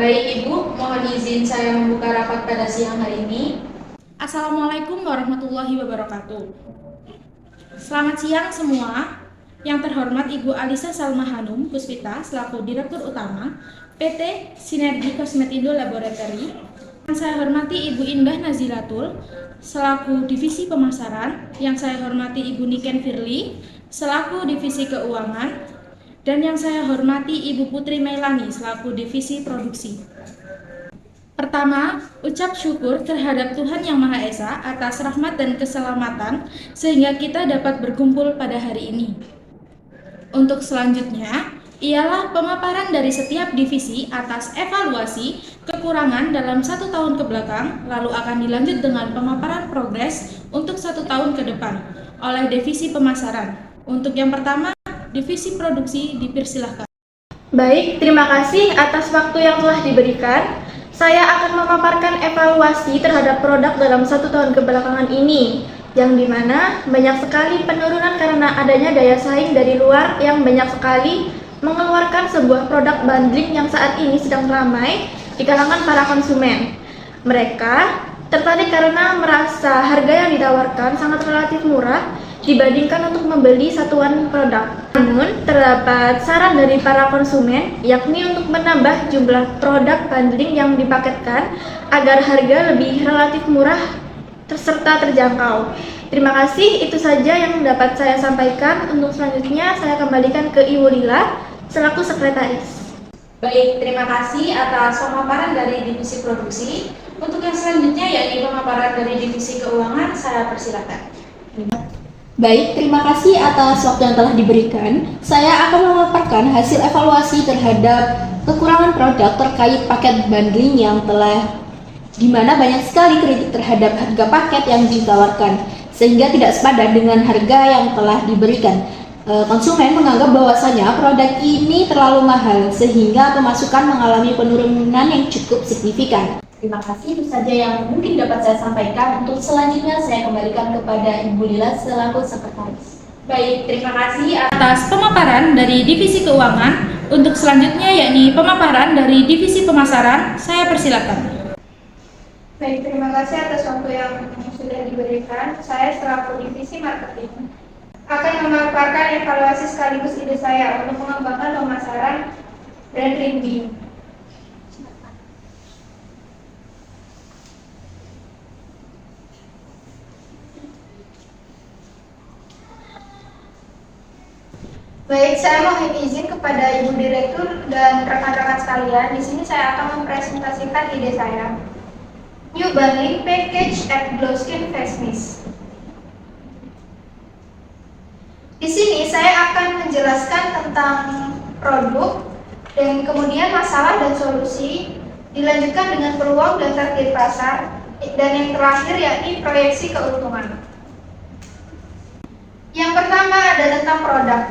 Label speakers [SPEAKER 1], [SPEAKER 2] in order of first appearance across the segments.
[SPEAKER 1] Baik Ibu, mohon izin saya membuka rapat pada siang hari ini.
[SPEAKER 2] Assalamualaikum warahmatullahi wabarakatuh. Selamat siang semua. Yang terhormat Ibu Alisa Salma Hanum Puspita selaku Direktur Utama PT Sinergi Kosmetindo Laboratory. Yang saya hormati Ibu Indah Nazilatul selaku Divisi Pemasaran. Yang saya hormati Ibu Niken Firly selaku Divisi Keuangan. Dan yang saya hormati Ibu Putri Melani selaku Divisi Produksi. Pertama, ucap syukur terhadap Tuhan Yang Maha Esa atas rahmat dan keselamatan sehingga kita dapat berkumpul pada hari ini. Untuk selanjutnya, ialah pemaparan dari setiap divisi atas evaluasi kekurangan dalam 1 tahun ke belakang, lalu akan dilanjut dengan pemaparan progres untuk 1 tahun ke depan oleh divisi pemasaran. Untuk yang pertama, divisi produksi dipersilahkan.
[SPEAKER 3] Baik, terima kasih atas waktu yang telah diberikan. Saya akan memaparkan evaluasi terhadap produk dalam 1 tahun kebelakangan ini, yang dimana banyak sekali penurunan karena adanya daya saing dari luar yang banyak sekali mengeluarkan sebuah produk bundling yang saat ini sedang ramai di kalangan para konsumen. Mereka tertarik karena merasa harga yang ditawarkan sangat relatif murah dibandingkan untuk membeli satuan produk. Namun, terdapat saran dari para konsumen, yakni untuk menambah jumlah produk bundling yang dipaketkan agar harga lebih relatif murah serta terjangkau. Terima kasih, itu saja yang dapat saya sampaikan. Untuk selanjutnya, saya kembalikan ke Ibu Lila selaku sekretaris.
[SPEAKER 1] Baik, terima kasih atas pemaparan dari divisi produksi. Untuk yang selanjutnya yakni pemaparan dari divisi keuangan, saya persilakan.
[SPEAKER 4] Baik, terima kasih atas waktu yang telah diberikan. Saya akan memaparkan hasil evaluasi terhadap kekurangan produk terkait paket bundling yang di mana banyak sekali kritik terhadap harga paket yang ditawarkan, sehingga tidak sepadan dengan harga yang telah diberikan. Konsumen menganggap bahwasanya produk ini terlalu mahal, sehingga pemasukan mengalami penurunan yang cukup signifikan.
[SPEAKER 5] Terima kasih, itu saja yang mungkin dapat saya sampaikan. Untuk selanjutnya saya kembalikan kepada Ibu Lila selaku sekretaris.
[SPEAKER 1] Baik, terima kasih
[SPEAKER 2] Atas pemaparan dari divisi keuangan, untuk selanjutnya yakni pemaparan dari divisi pemasaran, saya persilakan.
[SPEAKER 3] Baik, terima kasih atas waktu yang sudah diberikan. Saya selaku divisi marketing akan memaparkan evaluasi sekaligus ide saya untuk mengembangkan pemasaran brand Rimbi. Baik, saya mohon izin kepada Ibu Direktur dan rekan-rekan sekalian. Di sini saya akan mempresentasikan ide saya. New Bundling Package at Glow Skin Face Mist. Di sini saya akan menjelaskan tentang produk dan kemudian masalah dan solusi, dilanjutkan dengan peluang dan target pasar, dan yang terakhir yakni proyeksi keuntungan. Yang pertama ada tentang produk.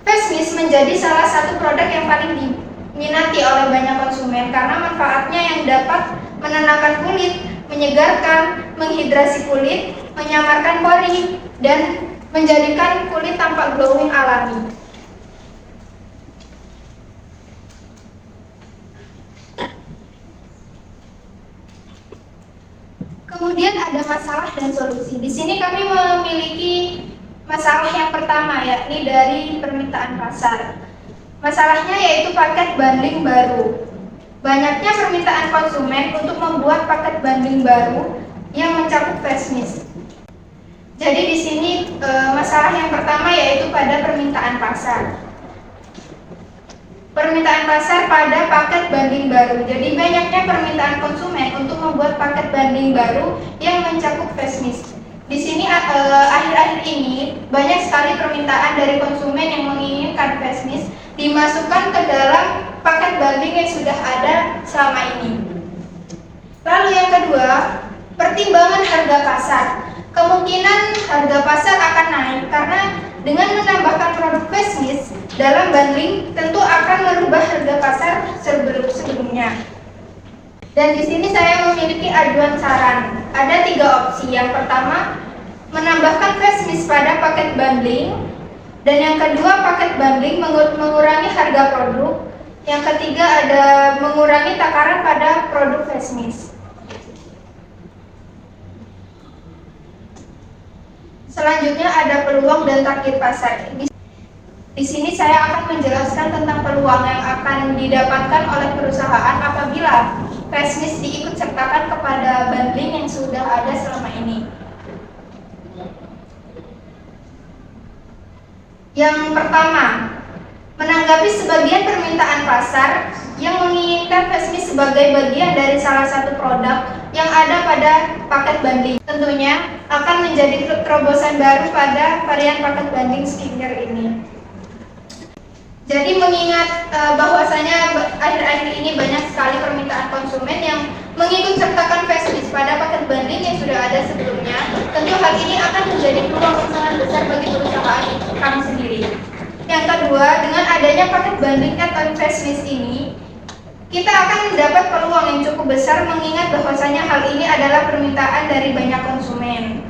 [SPEAKER 3] Face Mist menjadi salah satu produk yang paling diminati oleh banyak konsumen karena manfaatnya yang dapat menenangkan kulit, menyegarkan, menghidrasi kulit, menyamarkan pori, dan menjadikan kulit tampak glowing alami. Kemudian ada masalah dan solusi. Di sini kami memiliki masalah yang pertama, yakni dari permintaan pasar. Masalahnya yaitu paket bundling baru. Banyaknya permintaan konsumen untuk membuat paket bundling baru yang mencakup face mist. Jadi di sini masalah yang pertama yaitu pada permintaan pasar. Permintaan pasar pada paket bundling baru. Jadi banyaknya permintaan konsumen untuk membuat paket bundling baru yang mencakup face mist. Di sini akhir-akhir ini banyak sekali permintaan dari konsumen yang menginginkan face mist dimasukkan ke dalam paket bundling yang sudah ada selama ini. Lalu yang kedua, pertimbangan harga pasar. Kemungkinan harga pasar akan naik karena dengan menambahkan produk face mist dalam bundling tentu akan merubah harga pasar sebelumnya. Dan di sini saya memiliki ajuan saran. Ada 3 opsi. Yang pertama, menambahkan face mist pada paket bundling, dan yang kedua, paket bundling mengurangi harga produk. Yang ketiga ada mengurangi takaran pada produk Fesmis. Selanjutnya ada peluang dan target pasar. Di sini saya akan menjelaskan tentang peluang yang akan didapatkan oleh perusahaan apabila Fesmis diikut sertakan kepada bundling yang sudah ada selama ini. Yang pertama, menanggapi sebagian permintaan pasar yang menginginkan Fesmis sebagai bagian dari salah satu produk yang ada pada paket bundling. Tentunya akan menjadi terobosan baru pada varian paket bundling skincare ini. Jadi mengingat bahwasanya akhir-akhir ini banyak sekali permintaan konsumen yang mengikut sertakan Fesmis pada paket bundling yang sudah ada sebelumnya, tentu hal ini akan menjadi peluang yang sangat besar bagi perusahaan kami sendiri. Yang kedua, dengan adanya paket bundling add-on Fesmis ini, kita akan mendapat peluang yang cukup besar mengingat bahwasanya hal ini adalah permintaan dari banyak konsumen.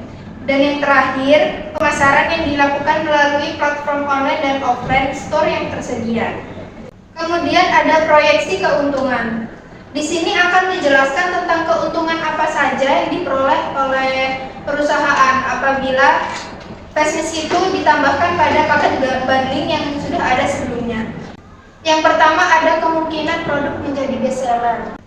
[SPEAKER 3] Dan yang terakhir, pemasaran yang dilakukan melalui platform online dan offline store yang tersedia. Kemudian ada proyeksi keuntungan. Di sini akan dijelaskan tentang keuntungan apa saja yang diperoleh oleh perusahaan apabila Fesmis itu ditambahkan pada paket bundling yang sudah ada sebelumnya. Yang pertama ada kemungkinan produk menjadi best seller.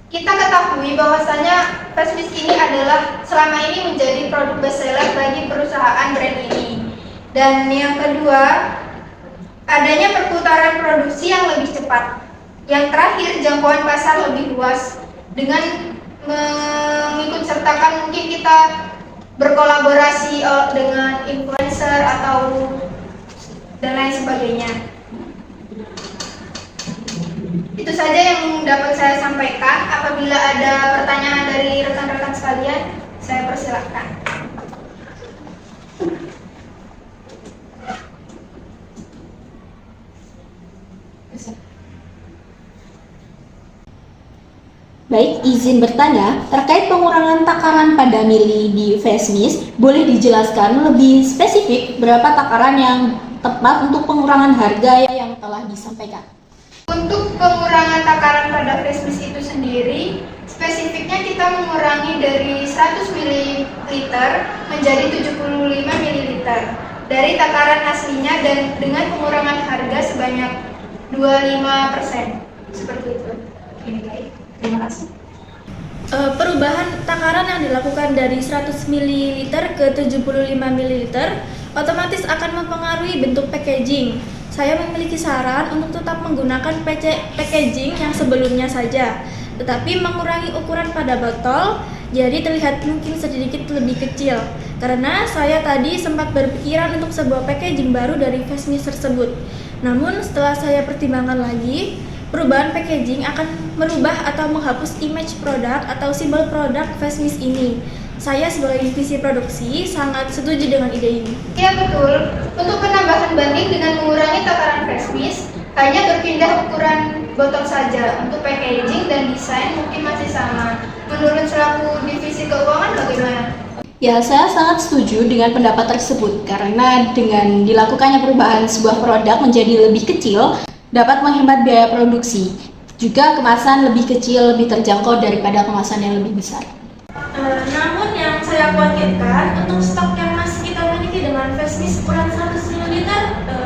[SPEAKER 3] Kita ketahui bahwasanya Fesmis ini adalah selama ini menjadi produk best seller bagi perusahaan brand ini. Dan yang kedua, adanya perputaran produksi yang lebih cepat. Yang terakhir, jangkauan pasar lebih luas dengan mengikut sertakan mungkin kita berkolaborasi dengan influencer atau dan lain sebagainya. Itu saja yang dapat saya sampaikan. Apabila ada pertanyaan dari rekan-rekan sekalian, saya persilakan.
[SPEAKER 4] Baik, izin bertanya, terkait pengurangan takaran pada mili di Fesmis, boleh dijelaskan lebih spesifik berapa takaran yang tepat untuk pengurangan harga yang telah disampaikan?
[SPEAKER 3] Untuk pengurangan takaran pada Fesmis itu sendiri, spesifiknya kita mengurangi dari 100 ml menjadi 75 ml dari takaran aslinya dan dengan pengurangan harga sebanyak 25%. Seperti itu. Ini baik. Terima kasih.
[SPEAKER 2] Perubahan takaran yang dilakukan dari 100 ml ke 75 ml otomatis akan mempengaruhi bentuk packaging. Saya memiliki saran untuk tetap menggunakan packaging yang sebelumnya saja, tetapi mengurangi ukuran pada botol jadi terlihat mungkin sedikit lebih kecil. Karena saya tadi sempat berpikiran untuk sebuah packaging baru dari Fesmis tersebut. Namun setelah saya pertimbangkan lagi, perubahan packaging akan merubah atau menghapus image produk atau simbol produk Fesmis ini. Saya sebagai divisi produksi sangat setuju dengan ide ini.
[SPEAKER 3] Ya betul, untuk penambahan banding dengan mengurangi takaran Fesmis, hanya berpindah ukuran botol saja. Untuk packaging dan desain mungkin masih sama. Menurut selaku divisi keuangan bagaimana?
[SPEAKER 4] Ya, saya sangat setuju dengan pendapat tersebut karena dengan dilakukannya perubahan sebuah produk menjadi lebih kecil dapat menghemat biaya produksi. Juga kemasan lebih kecil lebih terjangkau daripada kemasan yang lebih besar.
[SPEAKER 2] Namun yang saya khawatirkan untuk stok yang masih kita miliki dengan Fesmis ukuran 100 ml,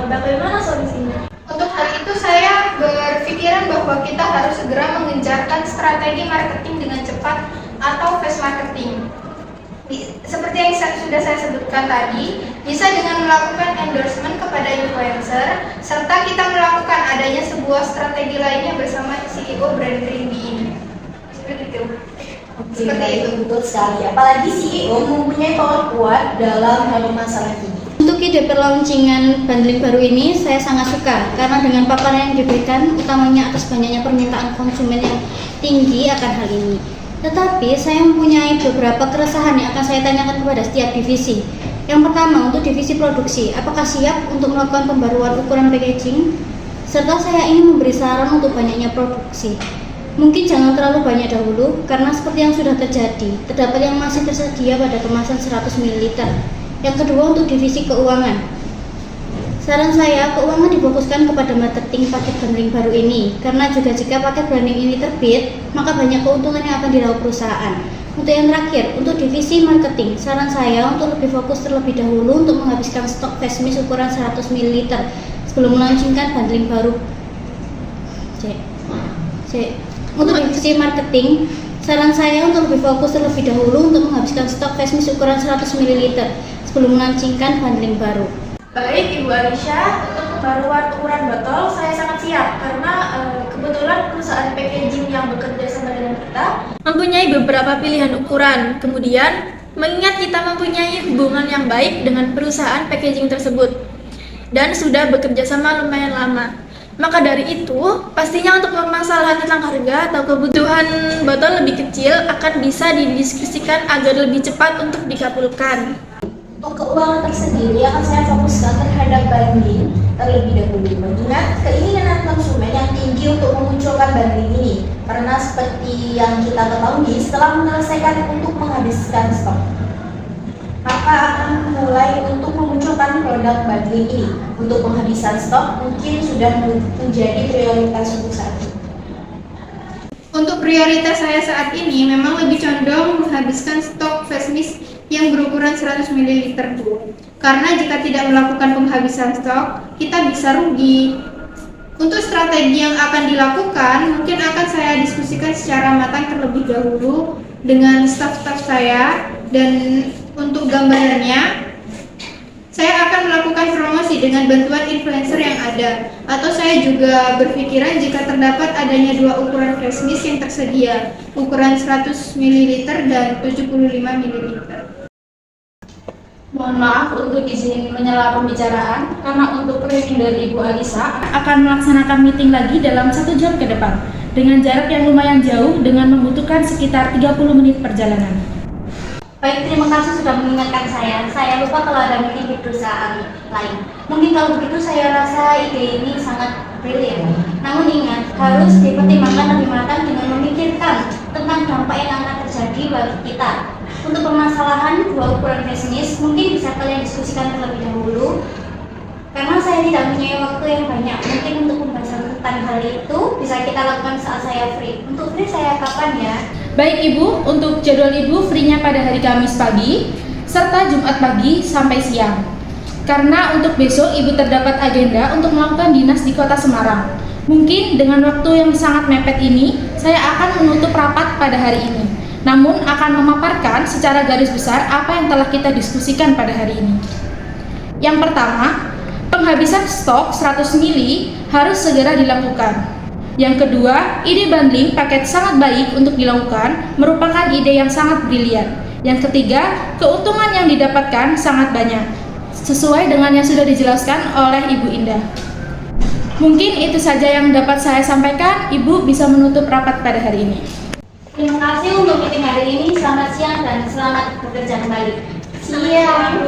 [SPEAKER 2] bagaimana solusinya?
[SPEAKER 3] Untuk hal itu saya berpikiran bahwa kita harus segera mengejarkan strategi marketing dengan cepat atau fast marketing. Seperti yang sudah saya sebutkan tadi, bisa dengan melakukan endorsement kepada influencer, serta kita melakukan adanya sebuah strategi lainnya bersama CEO brand Dreamy ini. Seperti itu.
[SPEAKER 5] Seperti itu, betul sekali. Apalagi CEO mempunyai power kuat dalam hal masalah ini.
[SPEAKER 6] Untuk ide perlauncingan bundling baru ini saya sangat suka karena dengan paparan yang diberikan utamanya atas banyaknya permintaan konsumen yang tinggi akan hal ini. Tetapi saya mempunyai beberapa keresahan yang akan saya tanyakan kepada setiap divisi. Yang pertama, untuk divisi produksi, apakah siap untuk melakukan pembaruan ukuran packaging? Serta saya ingin memberi saran untuk banyaknya produksi. Mungkin jangan terlalu banyak dahulu, karena seperti yang sudah terjadi, terdapat yang masih tersedia pada kemasan 100 ml. Yang kedua, untuk divisi keuangan. Saran saya, keuangan difokuskan kepada marketing paket bundling baru ini, karena juga jika paket bundling ini terbit, maka banyak keuntungan yang akan diraup perusahaan. Untuk yang terakhir, untuk divisi marketing, saran saya untuk lebih fokus terlebih dahulu untuk menghabiskan stok face mist ukuran 100 ml sebelum melaunchingkan bundling baru. Untuk divisi marketing, saran saya untuk lebih fokus terlebih dahulu untuk menghabiskan stok face mist ukuran 100 ml sebelum melaunchingkan bundling baru.
[SPEAKER 3] Baik Ibu Alisha, untuk pembaruan ukuran botol saya sangat siap karena kebetulan perusahaan packaging yang bekerja sama dengan kita mempunyai beberapa pilihan ukuran. Kemudian, mengingat kita mempunyai hubungan yang baik dengan perusahaan packaging tersebut dan sudah bekerja sama lumayan lama. Maka dari itu, pastinya untuk permasalahan tentang harga atau kebutuhan botol lebih kecil akan bisa didiskusikan agar lebih cepat untuk dikabulkan.
[SPEAKER 5] Untuk keuangan tersendiri akan saya fokuskan terhadap bundling terlebih dahulu, mengingat keinginan konsumen yang tinggi untuk memunculkan bundling ini. Karena seperti yang kita ketahui, setelah menyelesaikan untuk menghabiskan stok, maka akan mulai untuk memunculkan produk bundling ini. Untuk penghabisan stok mungkin sudah menjadi prioritas untuk saat ini.
[SPEAKER 7] Untuk prioritas saya saat ini memang lebih condong menghabiskan stok face mist yang berukuran 100 ml Bu. Karena jika tidak melakukan penghabisan stok, kita bisa rugi. Untuk strategi yang akan dilakukan, mungkin akan saya diskusikan secara matang terlebih dahulu dengan staf-staf saya, dan untuk gambarannya, saya akan melakukan promosi dengan bantuan influencer yang ada. Atau saya juga berpikiran jika terdapat adanya dua ukuran face mist yang tersedia, ukuran 100 ml dan 75 ml.
[SPEAKER 1] Mohon maaf untuk izin menyela pembicaraan, karena untuk briefing dari Ibu Alisa
[SPEAKER 2] Akan melaksanakan meeting lagi dalam 1 jam ke depan dengan jarak yang lumayan jauh dengan membutuhkan sekitar 30 menit perjalanan.
[SPEAKER 6] Baik, terima kasih sudah mengingatkan saya. Saya lupa kalau ada meeting di perusahaan lain. Mungkin kalau begitu saya rasa ide ini sangat brilian. Namun ingat, harus dipertimbangkan lebih matang dengan memikirkan tentang dampak yang akan terjadi bagi kita. Untuk permasalahan dua ukuran face mist, mungkin bisa kalian diskusikan terlebih dahulu. Karena saya tidak punya waktu yang banyak, mungkin untuk pembahasan tentang hal itu bisa kita lakukan saat saya free. Untuk free saya kapan ya?
[SPEAKER 2] Baik Ibu, untuk jadwal Ibu free-nya pada hari Kamis pagi serta Jumat pagi sampai siang. Karena untuk besok Ibu terdapat agenda untuk melakukan dinas di Kota Semarang. Mungkin dengan waktu yang sangat mepet ini, saya akan menutup rapat pada hari ini. Namun akan memaparkan secara garis besar apa yang telah kita diskusikan pada hari ini. Yang pertama, penghabisan stok 100 ml harus segera dilakukan. Yang kedua, ide bundling paket sangat baik untuk dilakukan, merupakan ide yang sangat brilian. Yang ketiga, keuntungan yang didapatkan sangat banyak, sesuai dengan yang sudah dijelaskan oleh Ibu Indah. Mungkin itu saja yang dapat saya sampaikan. Ibu bisa menutup rapat pada hari ini.
[SPEAKER 6] Terima kasih untuk meeting hari ini. Selamat siang dan selamat bekerja kembali. Siang.